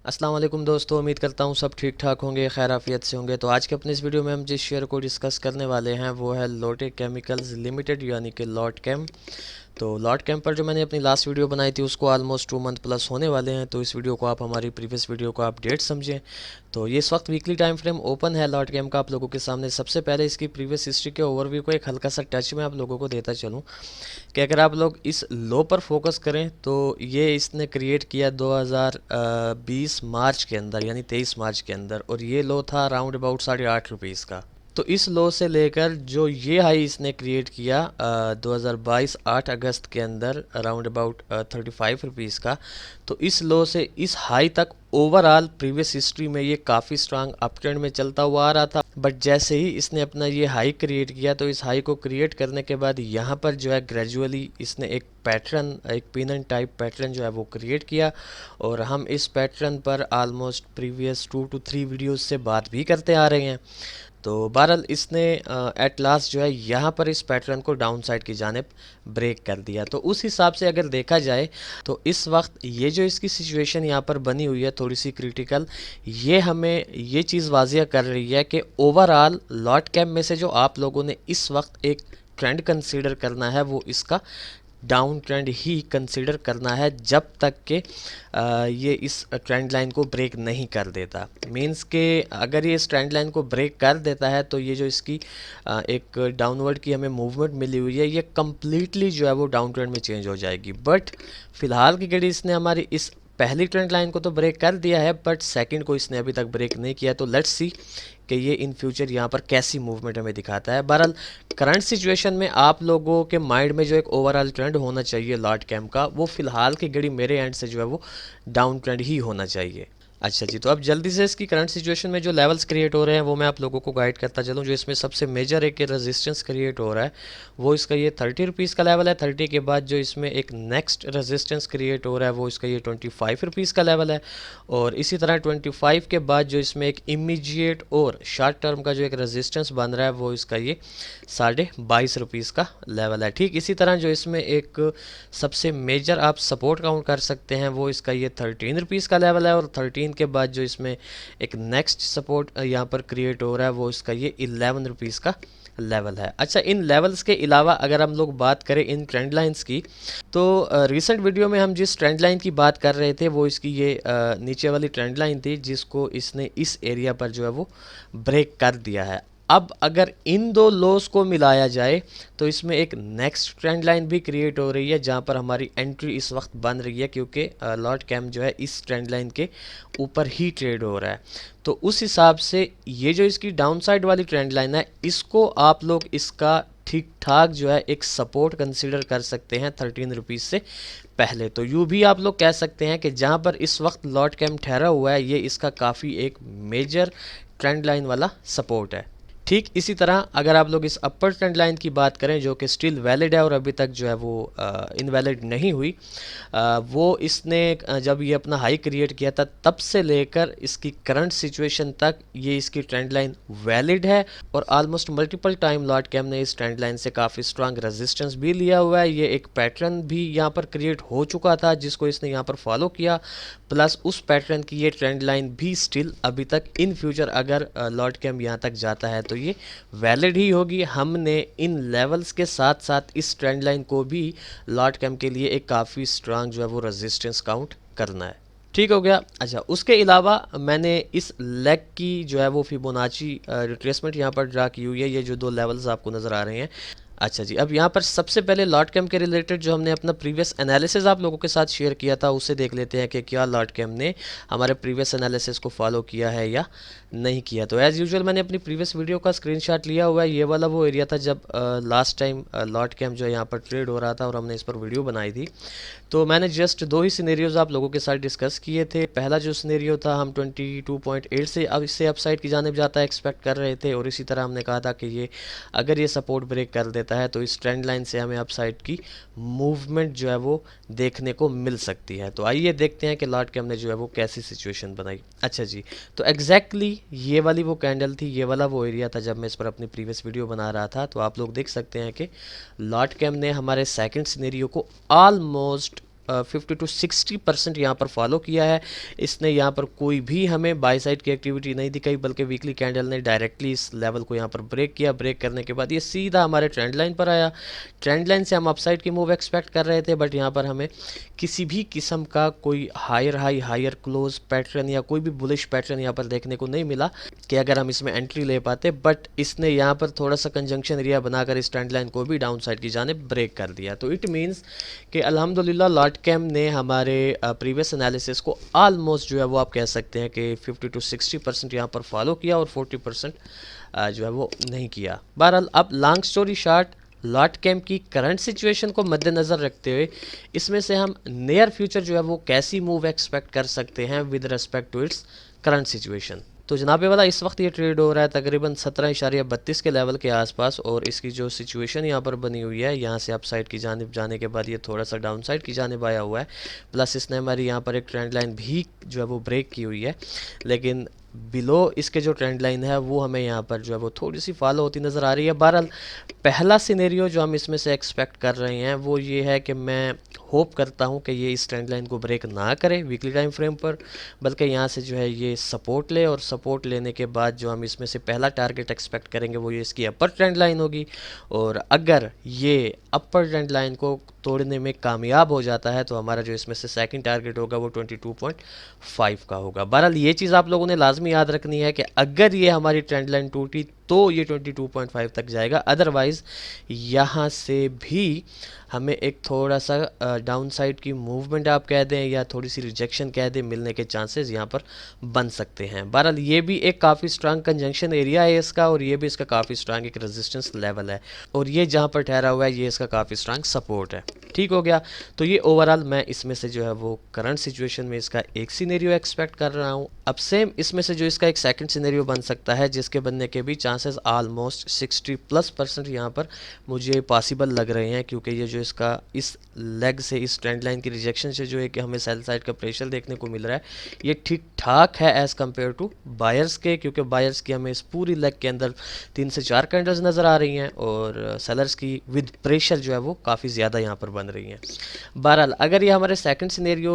अस्सलाम वालेकुम दोस्तों, उम्मीद करता हूँ सब ठीक ठाक होंगे, खैर आफियत से होंगे। तो आज के अपने इस वीडियो में हम जिस शेयर को डिस्कस करने वाले हैं वो है लोटे केमिकल्स लिमिटेड यानी कि लॉट कैम। तो लॉट कैम पर जो मैंने अपनी लास्ट वीडियो बनाई थी उसको ऑलमोस्ट 2 मंथ प्लस होने वाले हैं। तो इस वीडियो को आप हमारी प्रीवियस वीडियो का अपडेट समझें। तो ये इस वक्त वीकली टाइम फ्रेम ओपन है लॉट कैम का आप लोगों के सामने। सबसे पहले इसकी प्रीवियस हिस्ट्री के ओवरव्यू को एक हल्का सा टच में आप लोगों को देता चलूँ कि अगर आप लोग इस लो पर फोकस करें तो ये इसने क्रिएट किया 2020 मार्च के अंदर यानी 23 मार्च के अंदर, और ये लो था अराउंड अबाउट ₹8.5 का। तो इस लो से लेकर जो ये हाई इसने क्रिएट किया 2022 8 अगस्त के अंदर अराउंड अबाउट ₹35 का। तो इस लो से इस हाई तक ओवरऑल प्रीवियस हिस्ट्री में ये काफ़ी स्ट्रांग अप ट्रेंड में चलता हुआ आ रहा था। बट जैसे ही इसने अपना ये हाई क्रिएट किया तो इस हाई को क्रिएट करने के बाद यहाँ पर जो है ग्रेजुअली इसने एक पैटर्न, एक पिन टाइप पैटर्न जो है वो क्रिएट किया। और हम इस पैटर्न पर ऑलमोस्ट प्रीवियस 2 to 3 वीडियोस से बात भी करते आ रहे हैं। तो बहरहाल इसने एट लास्ट जो है यहाँ पर इस पैटर्न को डाउन साइड की जानिब ब्रेक कर दिया। तो उस हिसाब से अगर देखा जाए तो इस वक्त ये जो इसकी सिचुएशन यहाँ पर बनी हुई है थोड़ी सी क्रिटिकल, ये हमें ये चीज़ वाजिया कर रही है कि ओवरऑल लॉट कैम में से जो आप लोगों ने इस वक्त एक ट्रेंड कंसीडर करना है वो इसका डाउन ट्रेंड ही कंसिडर करना है जब तक कि ये इस ट्रेंड लाइन को ब्रेक नहीं कर देता। मींस के अगर ये इस ट्रेंड लाइन को ब्रेक कर देता है तो ये जो इसकी एक डाउनवर्ड की हमें मूवमेंट मिली हुई है ये कम्प्लीटली जो है वो डाउन ट्रेंड में चेंज हो जाएगी। बट फिलहाल की घड़ी इसने हमारी इस पहली ट्रेंड लाइन को तो ब्रेक कर दिया है बट सेकंड को इसने अभी तक ब्रेक नहीं किया। तो लेट्स सी कि ये इन फ्यूचर यहाँ पर कैसी मूवमेंट हमें दिखाता है। बहरहाल करंट सिचुएशन में आप लोगों के माइंड में जो एक ओवरऑल ट्रेंड होना चाहिए लॉट कैम का, वो फिलहाल की घड़ी मेरे एंड से जो है वो डाउन ट्रेंड ही होना चाहिए। अच्छा जी, तो अब जल्दी से इसकी करंट सिचुएशन में जो लेवल्स क्रिएट हो रहे हैं वो मैं आप लोगों को गाइड करता चलूँ। जो इसमें सबसे मेजर एक रेजिस्टेंस क्रिएट हो रहा है वो इसका ये ₹30 का लेवल है। 30 के बाद जो इसमें एक नेक्स्ट रेजिस्टेंस क्रिएट हो रहा है वो इसका ये ₹25 का लेवल है। और इसी तरह 25 के बाद जो इसमें एक इमीडिएट और शॉर्ट टर्म का जो एक रेजिस्टेंस बन रहा है वो इसका ये ₹22.5 का लेवल है। ठीक इसी तरह जो इसमें एक सबसे मेजर आप सपोर्ट काउंट कर सकते हैं वो इसका ये ₹13 का लेवल है। और 13 के बाद जो इसमें एक नेक्स्ट सपोर्ट यहाँ पर क्रिएट हो रहा है वो इसका ये ₹11 का लेवल है। अच्छा, इन लेवल्स के अलावा अगर हम लोग बात करें इन ट्रेंड लाइंस की तो रिसेंट वीडियो में हम जिस ट्रेंड लाइन की बात कर रहे थे वो इसकी ये नीचे वाली ट्रेंड लाइन थी जिसको इसने इस एरिया पर जो है वो ब्रेक कर दिया है। अब अगर इन दो लोस को मिलाया जाए तो इसमें एक नेक्स्ट ट्रेंड लाइन भी क्रिएट हो रही है जहां पर हमारी एंट्री इस वक्त बन रही है क्योंकि लॉट कैम जो है इस ट्रेंड लाइन के ऊपर ही ट्रेड हो रहा है। तो उस हिसाब से ये जो इसकी डाउन साइड वाली ट्रेंड लाइन है इसको आप लोग इसका ठीक ठाक जो है एक सपोर्ट कंसीडर कर सकते हैं ₹13 से पहले। तो यूँ भी आप लोग कह सकते हैं कि जहां पर इस वक्त लॉट कैम ठहरा हुआ है ये इसका काफ़ी एक मेजर ट्रेंड लाइन वाला सपोर्ट है। ठीक इसी तरह अगर आप लोग इस अपर ट्रेंड लाइन की बात करें जो कि स्टिल वैलिड है और अभी तक जो है वो इनवैलिड नहीं हुई, वो इसने जब ये अपना हाई क्रिएट किया था तब से लेकर इसकी करंट सिचुएशन तक ये इसकी ट्रेंड लाइन वैलिड है। और ऑलमोस्ट मल्टीपल टाइम लॉट कैम ने इस ट्रेंड लाइन से काफ़ी स्ट्रांग रेजिस्टेंस भी लिया हुआ है। ये एक पैटर्न भी यहाँ पर क्रिएट हो चुका था जिसको इसने यहाँ पर फॉलो किया, प्लस उस पैटर्न की ये ट्रेंड लाइन भी स्टिल अभी तक इन फ्यूचर अगर लॉट कैम यहाँ तक जाता है तो ये वैलिड ही होगी। हमने इन लेवल्स के साथ साथ इस ट्रेंड लाइन को भी लॉट कैम के लिए एक काफ़ी स्ट्रांग जो है वो रेजिस्टेंस काउंट करना है। ठीक हो गया। अच्छा, उसके अलावा मैंने इस लेग की जो है वो फिबोनाची रिट्रेसमेंट यहाँ पर ड्रा की हुई है। ये जो दो लेवल्स आपको नज़र आ रहे हैं। अच्छा जी, अब यहाँ पर सबसे पहले लॉट कैम के रिलेटेड जो हमने अपना प्रीवियस एनालिसिस आप लोगों के साथ शेयर किया था उसे देख लेते हैं कि क्या लॉट कैम ने हमारे प्रीवियस एनालिसिस को फॉलो किया है या नहीं किया। तो एज़ यूजुअल मैंने अपनी प्रीवियस वीडियो का स्क्रीनशॉट लिया हुआ है। ये वाला वो एरिया था जब लास्ट टाइम लॉट कैम जो है यहाँ पर ट्रेड हो रहा था और हमने इस पर वीडियो बनाई थी। तो मैंने जस्ट दो ही सिनेरियोज आप लोगों के साथ डिस्कस किए थे। पहला जो सिनेरियो था हम 22.8 से अब इससे अपसाइड की जानिब जाता है एक्सपेक्ट कर रहे थे, और इसी तरह हमने कहा था कि ये अगर ये सपोर्ट ब्रेक कर देता है तो इस ट्रेंड लाइन से हमें अपसाइड की मूवमेंट जो है वो देखने को मिल सकती है। तो आइए देखते हैं कि लॉट कैम ने जो है वो कैसी सिचुएशन बनाई। अच्छा जी, तो एग्जैक्टली ये वाली वो कैंडल थी, ये वाला वो एरिया था जब मैं इस पर अपनी प्रीवियस वीडियो बना रहा था। तो आप लोग देख सकते हैं कि लॉट कैम ने हमारे सेकंड सिनेरियो को ऑलमोस्ट 50 to 60% यहाँ पर फॉलो किया है। इसने यहाँ पर कोई भी हमें बाय साइड की एक्टिविटी नहीं दिखाई, बल्कि वीकली कैंडल ने डायरेक्टली इस लेवल को यहाँ पर ब्रेक किया। ब्रेक करने के बाद ये सीधा हमारे ट्रेंड लाइन पर आया। ट्रेंड लाइन से हम अपसाइड की मूव एक्सपेक्ट कर रहे थे, बट यहाँ पर हमें किसी भी किस्म का कोई higher high higher close pattern या कोई भी बुलिश पैटर्न यहाँ पर देखने को नहीं मिला कि अगर हम इसमें एंट्री ले पाते। बट इसने यहाँ पर थोड़ा सा कंजंक्शन एरिया बनाकर इस ट्रेंड लाइन को भी डाउन साइड की जानिब ब्रेक कर दिया। तो इट मीन्स कि अल्हम्दुलिल्लाह लॉट कैम ने हमारे प्रीवियस एनालिसिस को ऑलमोस्ट जो है वो आप कह सकते हैं कि 50 to 60% यहाँ पर फॉलो किया और 40% जो है वो नहीं किया। बहरहाल अब लॉन्ग स्टोरी शॉर्ट, लॉट कैम की करंट सिचुएशन को मद्देनज़र रखते हुए इसमें से हम नियर फ्यूचर जो है वो कैसी मूव एक्सपेक्ट कर सकते हैं with respect to its current situation. तो जनाबे वाला इस वक्त ये ट्रेड हो रहा है तकरीबन 17.32 के लेवल के आसपास, और इसकी जो सिचुएशन यहाँ पर बनी हुई है, यहाँ से अप साइड की जानिब जाने के बाद ये थोड़ा सा डाउन साइड की जानिब आया हुआ है। प्लस इसने हमारी यहाँ पर एक ट्रेंड लाइन भी जो है वो ब्रेक की हुई है, लेकिन बिलो इसके जो ट्रेंड लाइन है वो हमें यहाँ पर जो है वो थोड़ी सी फॉलो होती नज़र आ रही है। बहरहाल पहला सिनेरियो जो हम इसमें से एक्सपेक्ट कर रहे हैं वो ये है कि मैं होप करता हूँ कि ये इस ट्रेंड लाइन को ब्रेक ना करे वीकली टाइम फ्रेम पर, बल्कि यहाँ से जो है ये सपोर्ट ले, और सपोर्ट लेने के बाद जो हम इसमें से पहला टारगेट एक्सपेक्ट करेंगे वो ये इसकी अपर ट्रेंड लाइन होगी। और अगर ये अपर ट्रेंड लाइन को तोड़ने में कामयाब हो जाता है तो हमारा जो इसमें से सेकंड टारगेट होगा वो 22.5 का होगा। बहरहाल ये चीज़ आप लोगों ने लाजमी याद रखनी है कि अगर ये हमारी ट्रेंड लाइन टूटी तो ये 22.5 तक जाएगा, अदरवाइज़ यहाँ से भी हमें एक थोड़ा सा डाउन साइड की मूवमेंट आप कह दें या थोड़ी सी रिजेक्शन कह दें मिलने के चांसेस यहाँ पर बन सकते हैं। बहरहाल ये भी एक काफ़ी स्ट्रांग कंजंक्शन एरिया है इसका, और ये भी इसका काफ़ी स्ट्रांग एक रेजिस्टेंस लेवल है, और ये जहाँ पर ठहरा हुआ है ये इसका काफ़ी स्ट्रांग सपोर्ट है। ठीक हो गया। तो ये ओवरऑल मैं इसमें से जो है वो करंट सिचुएशन में इसका एक सिनेरियो एक्सपेक्ट कर रहा हूँ। अब सेम इसमें से जो इसका एक सेकंड सिनेरियो बन सकता है जिसके बनने के भी चांसेस ऑलमोस्ट 60+% यहाँ पर मुझे पॉसिबल लग रहे हैं, क्योंकि ये जो इसका इस लेग से इस ट्रेंड लाइन की रिजेक्शन से जो है कि हमें सेल साइड का प्रेशर देखने को मिल रहा है ये ठीक ठाक है एज़ कम्पेयर टू बायर्स के, क्योंकि बायर्स की हमें इस पूरी लेग के अंदर 3 से 4 कैंडल्स नज़र आ रही हैं और सेलर्स की विद प्रेशर जो है वो काफ़ी ज़्यादा यहाँ पर बन रही हैं। बहरहाल अगर ये हमारे सेकंड सिनेरियो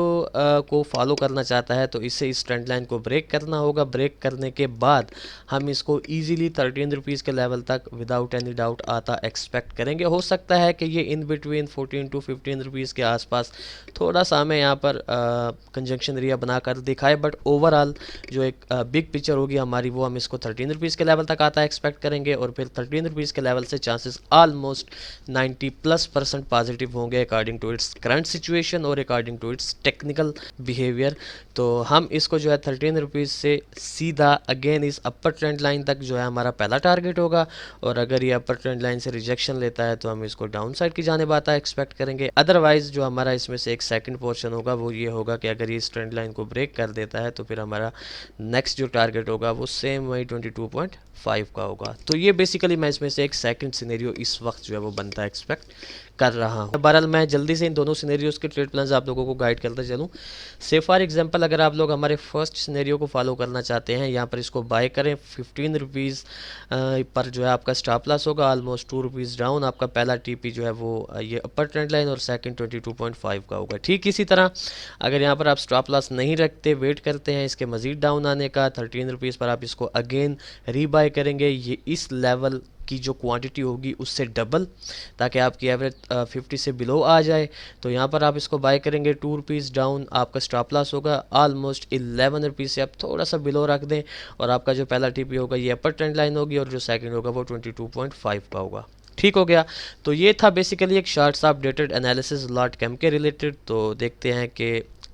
को फॉलो करना चाहता है तो इसे इस ट्रेंड लाइन को ब्रेक करना होगा। ब्रेक करने के बाद हम इसको ईजिली 13 रुपीज़ के लेवल तक विदाउट एनी डाउट आता एक्सपेक्ट करेंगे। हो सकता है कि ये इन बिटवीन 14 to 15 रुपीज़ के आसपास थोड़ा सा हमें यहाँ पर कंजंक्शन एरिया बनाकर दिखाए, बट ओवरऑल जो एक बिग पिक्चर होगी हमारी वो हम इसको 13 रुपीज़ के लेवल तक आता एक्सपेक्ट करेंगे, और फिर 13 रुपीज़ के लेवल से चांसेस ऑलमोस्ट 90+% पॉजिटिव होंगे according to its current situation और according to its technical behaviour. तो हम इसको जो है 13 रुपीज़ से सीधा अगेन इस अपर ट्रेंड लाइन तक जो है हमारा पहला टारगेट होगा, और अगर ये अपर ट्रेंड लाइन से रिजेक्शन लेता है तो हम इसको डाउन साइड की जानिब आता एक्सपेक्ट करेंगे। अदरवाइज जो हमारा इसमें से एक सेकंड पोर्शन होगा वो ये होगा कि अगर ये इस ट्रेंड लाइन को ब्रेक कर देता है तो फिर हमारा नेक्स्ट जो टारगेट होगा वो सेम वही 22.5 का होगा। तो ये बेसिकली मैं इसमें से एक सेकंड सिनेरियो इस वक्त जो है वो बनता है एक्सपेक्ट कर रहा हूँ। बहरहाल मैं जल्दी से इन दोनों सिनेरियोज़ के ट्रेड प्लान्स आप लोगों को गाइड करता चलूँ। से फॉर एग्जांपल अगर आप लोग हमारे फर्स्ट सिनेरियो को फॉलो करना चाहते हैं, यहाँ पर इसको बाय करें 15 रुपीज़ पर जो है आपका स्टॉप लॉस होगा ऑलमोस्ट 2 रुपीज़ डाउन। आपका पहला टीपी जो है वो ये अपर ट्रेंड लाइन और सेकंड 22.5 का होगा। ठीक इसी तरह अगर यहाँ पर आप स्टॉप लॉस नहीं रखते, वेट करते हैं इसके मज़ीद डाउन आने का 13 रुपीज़ पर, आप इसको अगेन रीबाय करेंगे ये इस लेवल की जो क्वांटिटी होगी उससे डबल, ताकि आपकी एवरेज 50 से बिलो आ जाए। तो यहाँ पर आप इसको बाय करेंगे 2 रुपीज़ डाउन, आपका स्टॉप लॉस होगा ऑलमोस्ट 11 रुपीज़ से आप थोड़ा सा बिलो रख दें, और आपका जो पहला टीपी होगा ये अपर ट्रेंड लाइन होगी और जो सेकंड होगा वो 22.5 का होगा। ठीक हो गया। तो ये था बेसिकली एक शॉर्ट सा अपडेटेड एनालिसिस लॉट कैम के रिलेटेड। तो देखते हैं कि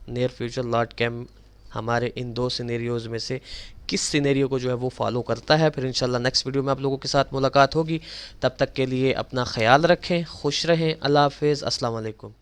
नियर फ्यूचर लॉट कैम हमारे इन दो सिनेरियोज़ में से किस सिनेरियो को जो है वो फॉलो करता है। फिर इंशाल्लाह नेक्स्ट वीडियो में आप लोगों के साथ मुलाकात होगी। तब तक के लिए अपना ख्याल रखें, खुश रहें, अल्लाह हाफिज़, अस्सलाम वालेकुम।